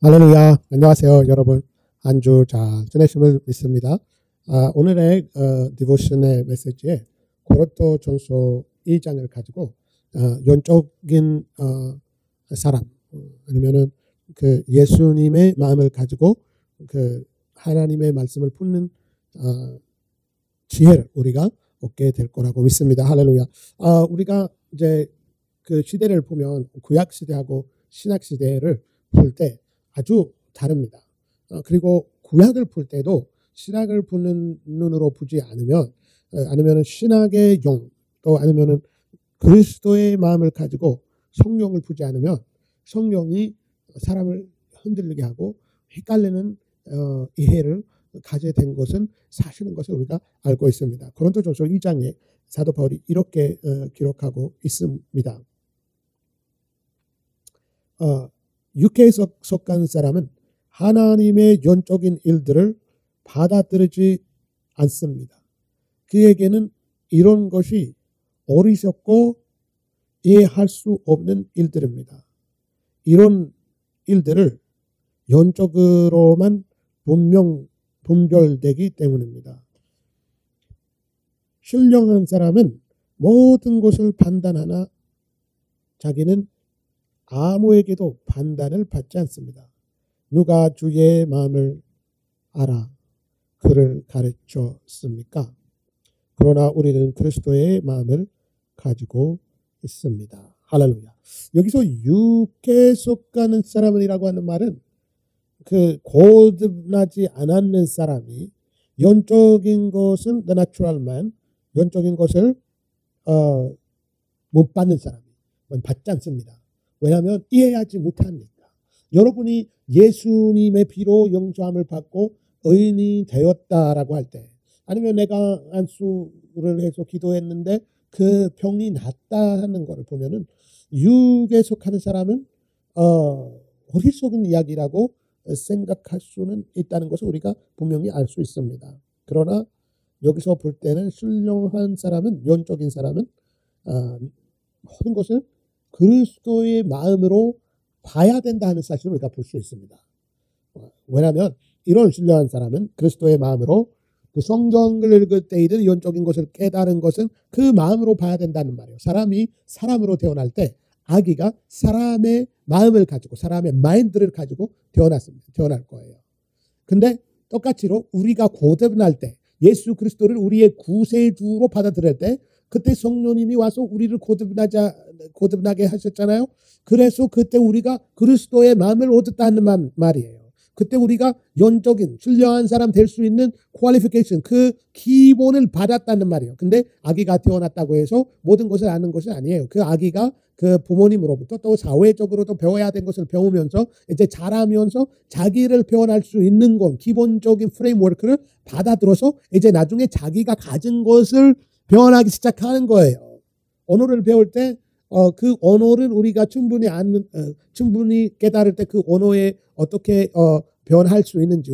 할렐루야. 안녕하세요, 여러분. 한 주 잘 지내심을 믿습니다. 오늘의 디보션의 메시지에 고린도전서 2장을 가지고 영적인 사람 아니면은 그 예수님의 마음을 가지고 그 하나님의 말씀을 품는 지혜를 우리가 얻게 될 거라고 믿습니다. 할렐루야. 우리가 이제 그 시대를 보면 구약 시대하고 신약 시대를 볼 때 아주 다릅니다. 그리고 구약을 볼 때도 신약을 보는 눈으로 보지 않으면 아니면 신약의 영 또 아니면은 그리스도의 마음을 가지고 성령을 보지 않으면 성령이 사람을 흔들리게 하고 헷갈리는 이해를 가게 된 것은 사실인 것을 우리가 알고 있습니다. 고린도전서 2장에 사도 바울이 이렇게 기록하고 있습니다. 육체에 속한 사람은 하나님의 영적인 일들을 받아들이지 않습니다. 그에게는 이런 것이 어리석고 이해할 수 없는 일들입니다. 이런 일들을 영적으로만 분별되기 때문입니다. 신령한 사람은 모든 것을 판단하나 자기는 아무에게도 판단을 받지 않습니다. 누가 주의 마음을 알아 그를 가르쳤습니까? 그러나 우리는 그리스도의 마음을 가지고 있습니다. 할렐루야. 여기서 육체에 속하는 사람이라고 하는 말은 그 거듭나지 않았는 사람이 영적인 것은 the natural man, 영적인 것을 못 받는 사람이 받지 않습니다. 왜냐하면 이해하지 못합니다. 여러분이 예수님의 피로 용서함을 받고 의인이 되었다라고 할 때 아니면 내가 안수를 해서 기도했는데 그 병이 낫다 하는 것을 보면은 육에 속하는 사람은 어리석은 이야기라고 생각할 수는 있다는 것을 우리가 분명히 알 수 있습니다. 그러나 여기서 볼 때는 신령한 사람은 영적인 사람은 모든 것을 그리스도의 마음으로 봐야 된다 하는 사실을 우리가 볼 수 있습니다. 왜냐하면 이런 신령한 사람은 그리스도의 마음으로 그 성경을 읽을 때이든 영적인 것을 깨달은 것은 그 마음으로 봐야 된다는 말이에요. 사람이 사람으로 태어날 때 아기가 사람의 마음을 가지고 사람의 마인드를 가지고 태어날 거예요. 근데 똑같이로 우리가 거듭날 때 예수 그리스도를 우리의 구세주로 받아들일 때 그때 성령님이 와서 우리를 거듭나게 하셨잖아요. 그래서 그때 우리가 그리스도의 마음을 얻었다는 말이에요. 그때 우리가 영적인 신령한 사람 될 수 있는 퀄리피케이션 그 기본을 받았다는 말이에요. 근데 아기가 태어났다고 해서 모든 것을 아는 것은 아니에요. 그 아기가 그 부모님으로부터 또 사회적으로도 배워야 된 것을 배우면서 이제 자라면서 자기를 표현할 수 있는 건 기본적인 프레임워크를 받아들어서 이제 나중에 자기가 가진 것을 표현하기 시작하는 거예요. 언어를 배울 때 그 언어를 우리가 충분히 깨달을 때 그 언어에 어떻게 표현할 수 있는지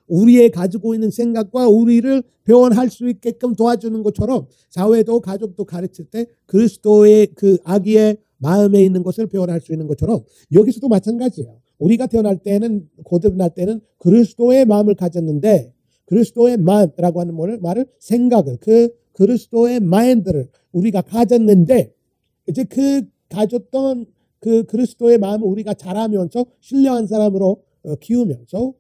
우리의 가지고 있는 생각과 우리를 표현할 수 있게끔 도와주는 것처럼 사회도 가족도 가르칠 때 그리스도의 그 아기의 마음에 있는 것을 표현할 수 있는 것처럼 여기서도 마찬가지예요. 우리가 태어날 때는 거듭날 때는 그리스도의 마음을 가졌는데 그리스도의 마음이라고 하는 말을 생각을 그 그리스도의 마인드를 우리가 가졌는데 이제 그 가졌던 그 그리스도의 마음을 우리가 자라면서 신령한 사람으로 키우면서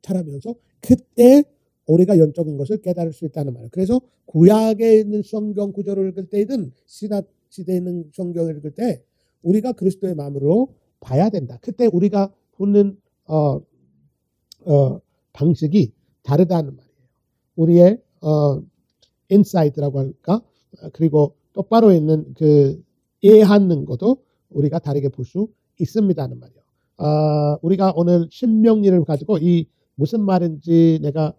자라면서 그때 우리가 영적인 것을 깨달을 수 있다는 말이에요. 그래서 구약에 있는 성경 구절을 읽을 때이든 신약 시대에 있는 성경을 읽을 때 우리가 그리스도의 마음으로 봐야 된다. 그때 우리가 보는 방식이 다르다는 말이에요. 우리의 인사이트라고 할까? 그리고 똑바로 있는 그 이해하는 것도 우리가 다르게 볼 수 있습니다는 말이에요. 우리가 오늘 신명리를 가지고 이 무슨 말인지 내가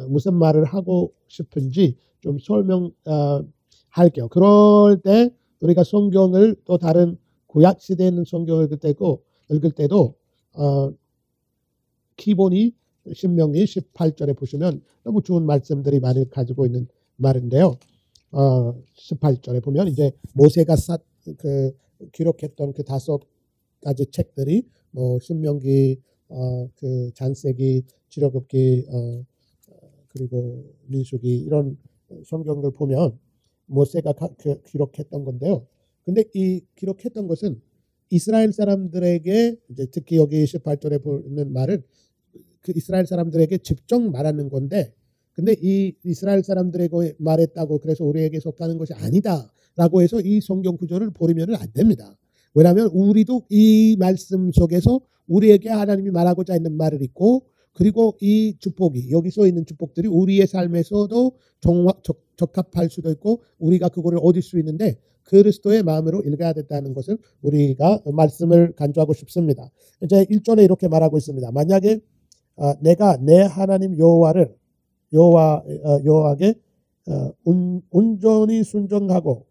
무슨 말을 하고 싶은지 좀 설명할게요. 그럴 때 우리가 성경을 또 다른 구약 시대에 있는 성경을 읽을 때도 기본이 신명리 18절에 보시면 너무 좋은 말씀들이 많이 가지고 있는 말인데요. 18절에 보면 이제 모세가 기록했던 그 5 가지 책들이 뭐 신명기, 그 잔세기, 지려굽기, 그리고 민수기 이런 성경들 보면 모세가 기록했던 건데요. 근데 이 기록했던 것은 이스라엘 사람들에게 이제 특히 여기 18절에 보는 말은 그 이스라엘 사람들에게 직접 말하는 건데, 근데 이 이스라엘 사람들에게 말했다고 그래서 우리에게 속하는 것이 아니다라고 해서 이 성경 구조를 버리면 안 됩니다. 왜냐하면 우리도 이 말씀 속에서 우리에게 하나님이 말하고자 있는 말을 있고, 그리고 이 축복이 여기 써 있는 축복들이 우리의 삶에서도 적합할 수도 있고 우리가 그거를 얻을 수 있는데 그리스도의 마음으로 읽어야 된다는 것을 우리가 말씀을 간주하고 싶습니다. 이제 1절에 이렇게 말하고 있습니다. 만약에 내가 내 하나님 여호와에게 온전히 순종하고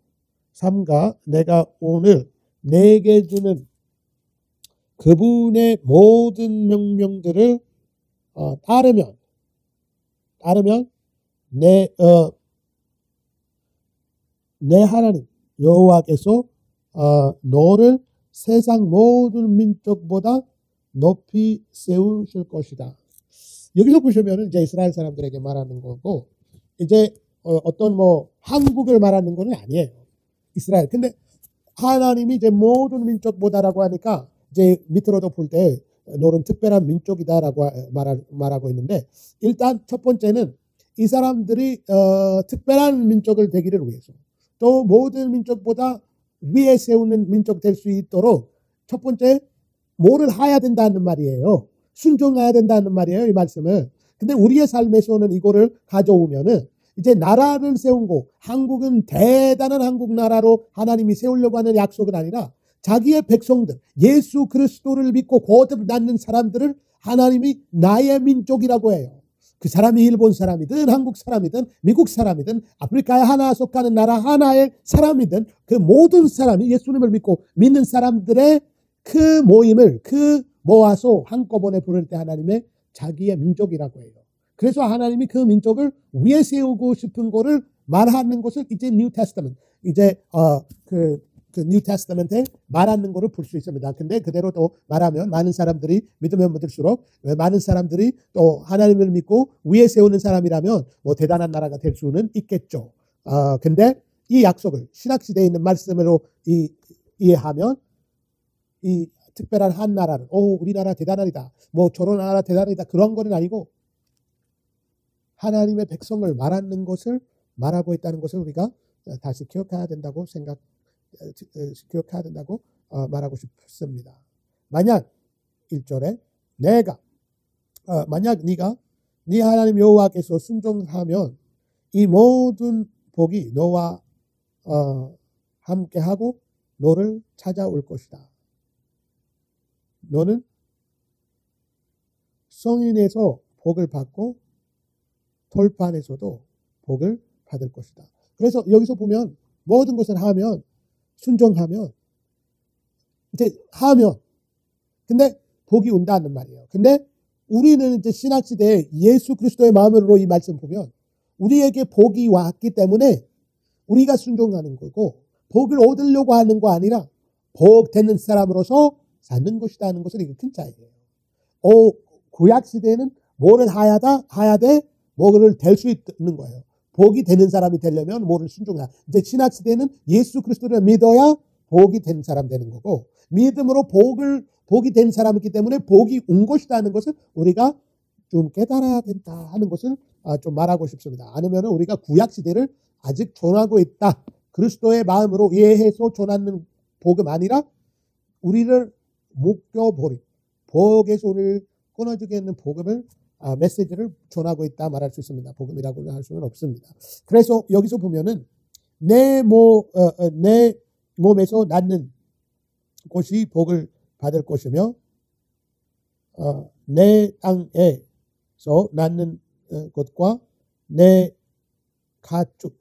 삼가 내가 오늘 내게 주는 그분의 모든 명령들을 따르면 내 하나님 여호와께서 너를 세상 모든 민족보다 높이 세우실 것이다. 여기서 보시면 이제 이스라엘 사람들에게 말하는 거고, 이제 어떤 한국을 말하는 건 아니에요. 이스라엘. 근데 하나님이 이제 모든 민족보다라고 하니까 이제 밑으로도 볼 때 너는 특별한 민족이다라고 말하고 있는데, 일단 첫 번째는 이 사람들이 특별한 민족을 되기를 위해서 또 모든 민족보다 위에 세우는 민족 될 수 있도록 첫 번째 뭐를 해야 된다는 말이에요. 순종해야 된다는 말이에요, 이 말씀을. 근데 우리의 삶에서는 이거를 가져오면은 이제 나라를 세운 거, 한국은 대단한 한국 나라로 하나님이 세우려고 하는 약속은 아니라 자기의 백성들, 예수 그리스도를 믿고 거듭 낳는 사람들을 하나님이 나의 민족이라고 해요. 그 사람이 일본 사람이든 한국 사람이든 미국 사람이든 아프리카에 하나 속하는 나라 하나의 사람이든 그 모든 사람이 예수님을 믿고 믿는 사람들의 그 모임을 모아서 한꺼번에 부를 때 하나님의 자기의 민족이라고 해요. 그래서 하나님이 그 민족을 위에 세우고 싶은 거를 말하는 것을 이제 뉴 테스터먼트, 이제 그 뉴 테스터먼트에 말하는 거를 볼 수 있습니다. 근데 그대로 또 말하면 많은 사람들이 믿으면 믿을수록 많은 사람들이 또 하나님을 믿고 위에 세우는 사람이라면 대단한 나라가 될 수는 있겠죠. 근데 이 약속을 신약시대에 있는 말씀으로 이해하면 이 특별한 한 나라를 우리나라 대단하다, 저런 나라 대단하다, 그런 거는 아니고 하나님의 백성을 말하는 것을 말하고 있다는 것을 우리가 다시 기억해야 된다고 기억해야 된다고 말하고 싶습니다. 만약 1절에 만약 네가 네 하나님 여호와께서 순종하면 이 모든 복이 너와 함께하고 너를 찾아올 것이다. 너는 성인에서 복을 받고 돌판에서도 복을 받을 것이다. 그래서 여기서 보면 모든 것을 하면, 순종하면, 이제 하면, 근데 복이 온다는 말이에요. 근데 우리는 이제 신학시대에 예수 그리스도의 마음으로 이 말씀 보면 우리에게 복이 왔기 때문에 우리가 순종하는 거고, 복을 얻으려고 하는 거 아니라 복 되는 사람으로서 사는 것이다 하는 것은 이게 큰 차이예요. 구약시대에는 뭐를 해야 돼? 뭐를 될 수 있는 거예요. 복이 되는 사람이 되려면 뭐를 순종해야. 이제 신학시대는 예수 그리스도를 믿어야 복이 된 사람 되는 거고, 믿음으로 복이 된 사람이기 때문에 복이 온 것이다 하는 것을 우리가 좀 깨달아야 된다 하는 것을 좀 말하고 싶습니다. 아니면 우리가 구약시대를 아직 전하고 있다. 그리스도의 마음으로 이해해서 전하는 복음 아니라 우리를 묶여버린 복에서 우리를 끊어주게 하는 복음을 메시지를 전하고 있다 말할 수 있습니다. 복음이라고는 할 수는 없습니다. 그래서 여기서 보면은 내 몸에서 낳는 것이 복을 받을 것이며 내 땅에서 낳는 것과 내 가축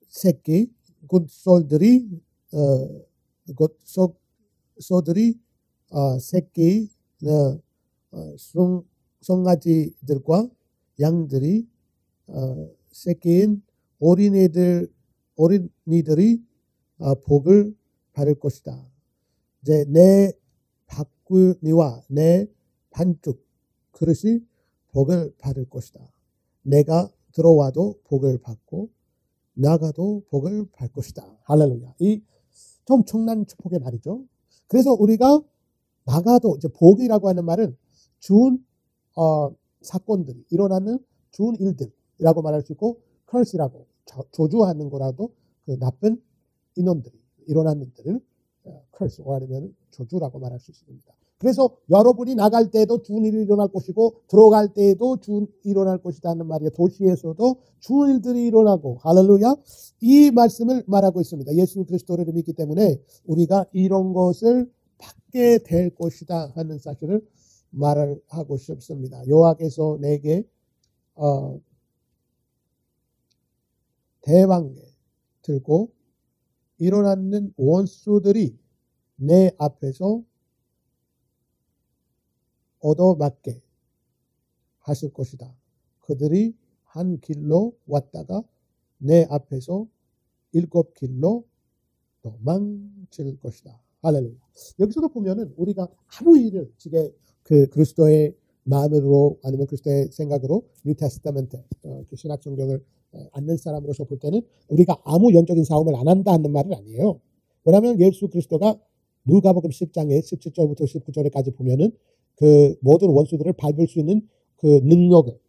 새끼 소들이 새끼 송아지들과 양들이 새끼인 어린이들이 복을 받을 것이다. 이제 내 바구니와 내 반죽 그릇이 복을 받을 것이다. 내가 들어와도 복을 받고 나가도 복을 받을 것이다. 할렐루야. 이 엄청난 축복의 말이죠. 그래서 우리가 나가도 이제 복이라고 하는 말은 좋은 사건들이 일어나는 좋은 일들이라고 말할 수 있고 curse라고 저주하는 거라도 그 나쁜 인원들이 일어나는 일들을 curse 아니면 저주라고 말할 수 있습니다. 그래서 여러분이 나갈 때에도 좋은 일이 일어날 것이고 들어갈 때에도 좋은 일이 일어날 것이다 하는 말이에요. 도시에서도 좋은 일들이 일어나고 할렐루야. 이 말씀을 말하고 있습니다. 예수 그리스도를 믿기 때문에 우리가 이런 것을 받게 될 것이다 하는 사실을 말을 하고 싶습니다. 여호와께서 내게 대왕에 들고 일어나는 원수들이 내 앞에서 얻어맞게 하실 것이다. 그들이 한 길로 왔다가 내 앞에서 7길로 도망칠 것이다. 할렐루야. 여기서도 보면은 우리가 아무 일을 그 그리스도의 마음으로 아니면 그리스도의 생각으로 뉴 테스타멘트 신약 성경을 앉는 사람으로서 볼 때는 우리가 아무 영적인 싸움을 안 한다 하는 말은 아니에요. 왜냐하면 예수 그리스도가 누가복음 10장에 17절부터 19절까지 보면은 그 모든 원수들을 밟을 수 있는 그 능력을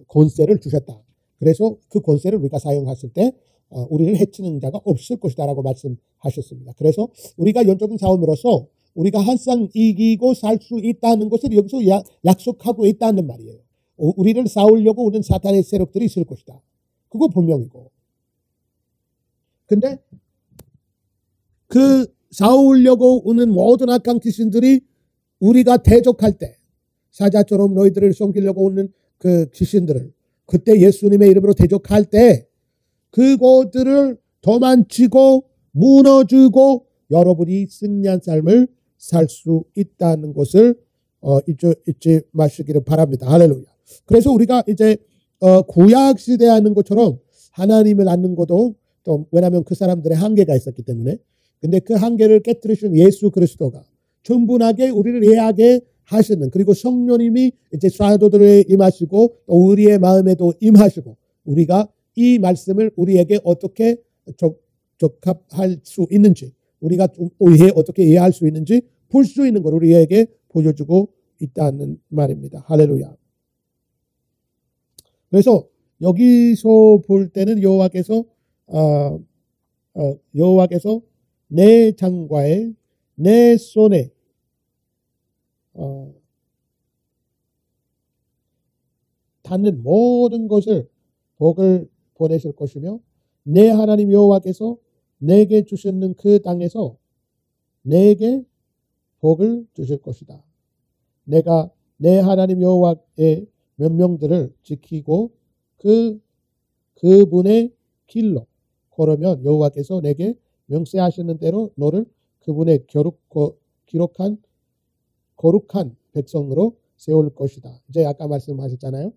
권세를 주셨다. 그래서 그 권세를 우리가 사용했을 때 우리를 해치는 자가 없을 것이다라고 말씀하셨습니다. 그래서 우리가 영적인 싸움으로서 우리가 항상 이기고 살 수 있다는 것을 여기서 약속하고 있다는 말이에요. 우리를 싸우려고 오는 사탄의 세력들이 있을 것이다. 그거 분명이고. 근데 그 싸우려고 오는 모든 악한 귀신들이 우리가 대적할 때 사자처럼 너희들을 섬기려고 오는 그 귀신들을 그때 예수님의 이름으로 대적할 때 그것들을 도망치고 무너지고 여러분이 승리한 삶을 살 수 있다는 것을 잊지 마시기를 바랍니다. 할렐루야. 그래서 우리가 이제 구약 시대 하는 것처럼 하나님을 아는 것도 또 왜냐하면 그 사람들의 한계가 있었기 때문에 근데 그 한계를 깨뜨리신 예수 그리스도가 충분하게 우리를 이해하게 하시는 그리고 성령님이 이제 사도들에 임하시고 또 우리의 마음에도 임하시고 우리가 이 말씀을 우리에게 어떻게 적합할 수 있는지 우리가 어떻게 이해할 수 있는지 볼 수 있는 걸 우리에게 보여주고 있다는 말입니다. 할렐루야. 그래서 여기서 볼 때는 여호와께서 내 장과에 내 손에 닿는 모든 것을 복을 보내실 것이며 내 하나님 여호와께서 내게 주시는 그 땅에서 내게 복을 주실 것이다. 내가 내 하나님 여호와의 명령들을 지키고 그분의 길로 걸으면 여호와께서 내게 명세하시는 대로 너를 그분의 거룩한 백성으로 세울 것이다. 이제 아까 말씀했잖아요.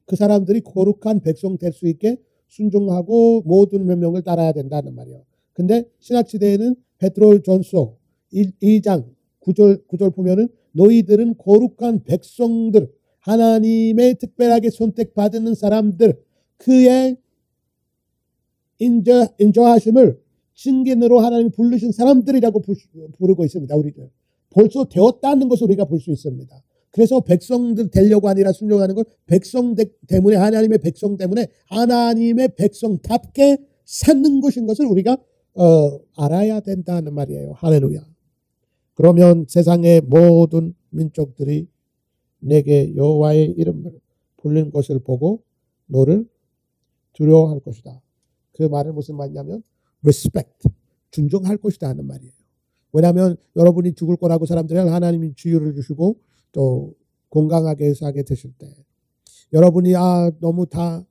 그 사람들이 거룩한 백성 될 수 있게 순종하고 모든 명령을 따라야 된다는 말이에요. 근데 신약시대에는 베드로전서 2장 9절 보면은 너희들은 거룩한 백성들 하나님의 특별하게 선택받는 사람들 그의 인정하심을 증인으로 하나님이 부르신 사람들이라고 부르고 있습니다. 우리들 벌써 되었다는 것을 우리가 볼 수 있습니다. 그래서 백성들 되려고 아니라 순종하는 건 백성 때문에 하나님의 백성 때문에 하나님의 백성답게 사는 것인 것을 우리가 알아야 된다는 말이에요. 할렐루야. 그러면 세상의 모든 민족들이 내게 여호와의 이름을 불린 것을 보고 너를 두려워할 것이다. 그 말은 무슨 말이냐면 respect, 존중할 것이다 하는 말이에요. 왜냐하면 여러분이 죽을 거라고 사람들은 하나님이 지유를 주시고 또 건강하게 살게 되실 때 여러분이 너무 다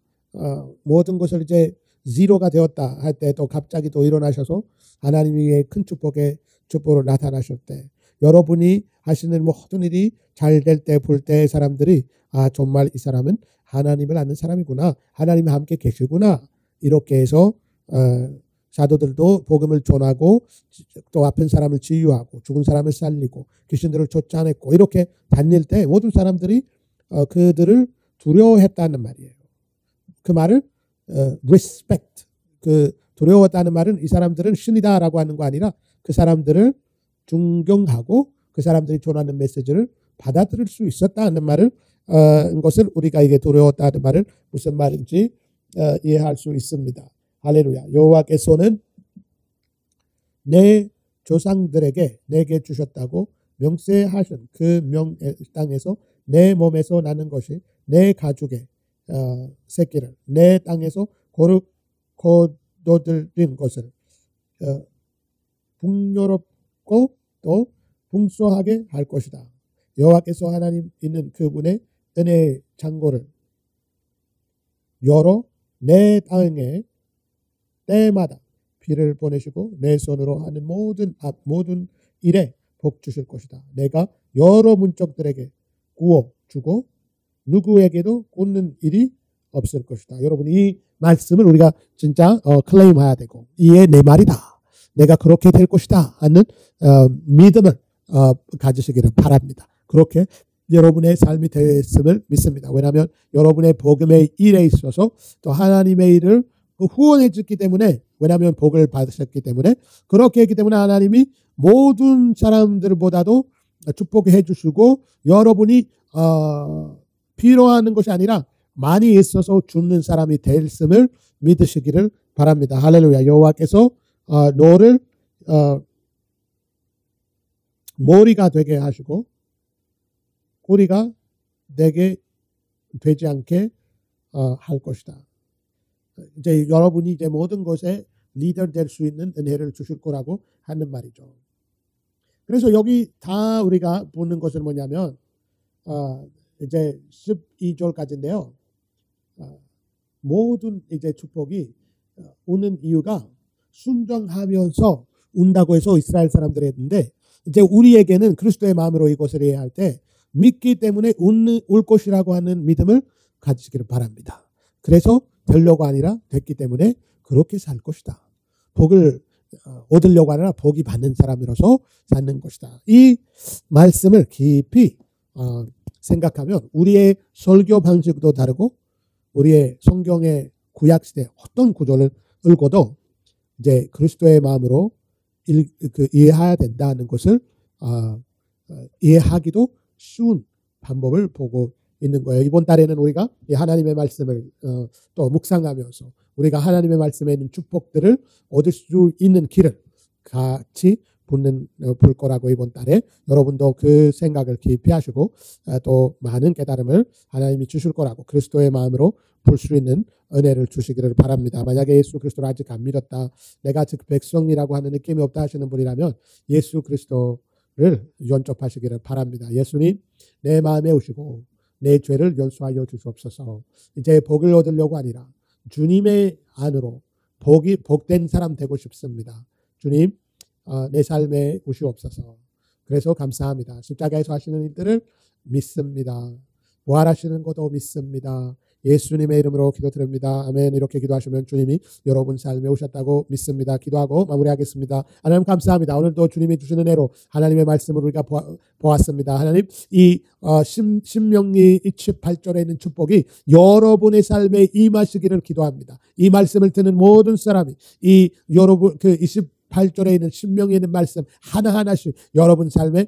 모든 것을 이제 제로가 되었다 할 때 또 갑자기 또 일어나셔서 하나님의 큰 축복으로 나타나실 때 여러분이 하시는 모든 일이 잘 될 때 볼 때 사람들이 정말 이 사람은 하나님을 아는 사람이구나. 하나님과 함께 계시구나. 이렇게 해서 사도들도 복음을 전하고 또 아픈 사람을 치유하고 죽은 사람을 살리고 귀신들을 쫓아냈고 이렇게 다닐 때 모든 사람들이 그들을 두려워했다는 말이에요. 그 말을 respect, 그 두려웠다는 말은 이 사람들은 신이다라고 하는 거 아니라 그 사람들을 존경하고 그 사람들이 전하는 메시지를 받아들일 수 있었다는 말을 것을 우리가 이게 두려웠다는 말을 무슨 말인지 이해할 수 있습니다. 할렐루야. 여호와께서는 내 조상들에게 내게 주셨다고 명세하신 그 땅에서 내 몸에서 나는 것이 내 가족의 새끼를 내 땅에서 거둬들인 것을 풍요롭고 또 풍성하게 할 것이다. 여호와께서 하나님 있는 그분의 은혜의 창고를 열어 내 땅에 때마다 비를 보내시고 내 손으로 하는 모든 일에 복 주실 것이다. 내가 여러 문족들에게 구워 주고 누구에게도 꽂는 일이 없을 것이다. 여러분 이 말씀을 우리가 진짜 클레임해야 되고 이게 내 말이다. 내가 그렇게 될 것이다 하는 믿음을 가지시기를 바랍니다. 그렇게 여러분의 삶이 되었음을 믿습니다. 왜냐하면 여러분의 복음의 일에 있어서 또 하나님의 일을 후원해 줬기 때문에 왜냐하면 복을 받으셨기 때문에 그렇게 했기 때문에 하나님이 모든 사람들보다도 축복해 주시고 여러분이 필요한 것이 아니라 많이 있어서 죽는 사람이 됐음을 믿으시기를 바랍니다. 할렐루야. 여호와께서 너를 머리가 되게 하시고 꼬리가 되게 되지 않게 할 것이다. 이제 여러분이 이제 모든 것에 리더 될 수 있는 은혜를 주실 거라고 하는 말이죠. 그래서 여기 다 우리가 보는 것은 뭐냐면 이제 12절까지인데요. 모든 이제 축복이 오는 이유가 순종하면서 온다고 해서 이스라엘 사람들이 했는데 이제 우리에게는 그리스도의 마음으로 이것을 이해할 때 믿기 때문에 올 것이라고 하는 믿음을 가지시기를 바랍니다. 그래서 되려고 아니라 됐기 때문에 그렇게 살 것이다. 복을 얻으려고 아니라 복이 받는 사람으로서 사는 것이다. 이 말씀을 깊이 생각하면 우리의 설교 방식도 다르고 우리의 성경의 구약시대 어떤 구절을 읽어도 이제 그리스도의 마음으로 이해해야 된다는 것을 이해하기도 쉬운 방법을 보고 있는 거예요. 이번 달에는 우리가 하나님의 말씀을 또 묵상하면서 우리가 하나님의 말씀에 있는 축복들을 얻을 수 있는 길을 같이 볼 거라고 이번 달에 여러분도 그 생각을 깊이 하시고 또 많은 깨달음을 하나님이 주실 거라고 그리스도의 마음으로 볼 수 있는 은혜를 주시기를 바랍니다. 만약에 예수 그리스도를 아직 안 믿었다, 내가 아직 백성이라고 하는 느낌이 없다 하시는 분이라면 예수 그리스도를 영접하시기를 바랍니다. 예수님 내 마음에 오시고 내 죄를 용서하여 주시옵소서. 이제 복을 얻으려고 아니라 주님의 안으로 복된 사람 되고 싶습니다. 주님 내 삶에 오시옵소서. 그래서 감사합니다. 십자가에서 하시는 일들을 믿습니다. 부활하시는 것도 믿습니다. 예수님의 이름으로 기도드립니다. 아멘. 이렇게 기도하시면 주님이 여러분 삶에 오셨다고 믿습니다. 기도하고 마무리하겠습니다. 하나님 감사합니다. 오늘도 주님이 주시는 은혜로 하나님의 말씀을 우리가 보았습니다. 하나님 이 신명기 28절에 있는 축복이 여러분의 삶에 임하시기를 기도합니다. 이 말씀을 듣는 모든 사람이 이 여러분 28절에 있는 신명기에 있는 말씀 하나하나씩 여러분 삶에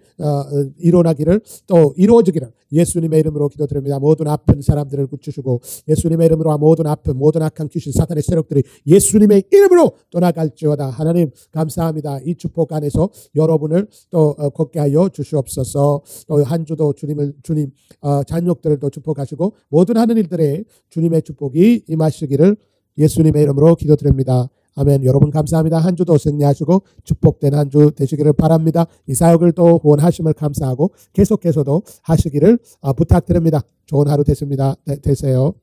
일어나기를 또 이루어지기를 예수님의 이름으로 기도드립니다. 모든 아픈 사람들을 고치시고 예수님의 이름으로 모든 아픈 모든 악한 귀신 사탄의 세력들이 예수님의 이름으로 떠나갈지어다. 하나님 감사합니다. 이 축복 안에서 여러분을 또 걷게 하여 주시옵소서. 또 한 주도 주님 자녀들도 축복하시고 모든 하는 일들에 주님의 축복이 임하시기를 예수님의 이름으로 기도드립니다. 아멘. 여러분 감사합니다. 한 주도 승리하시고 축복된 한 주 되시기를 바랍니다. 이 사역을 또 후원하심을 감사하고 계속해서도 하시기를 부탁드립니다. 좋은 하루 되세요.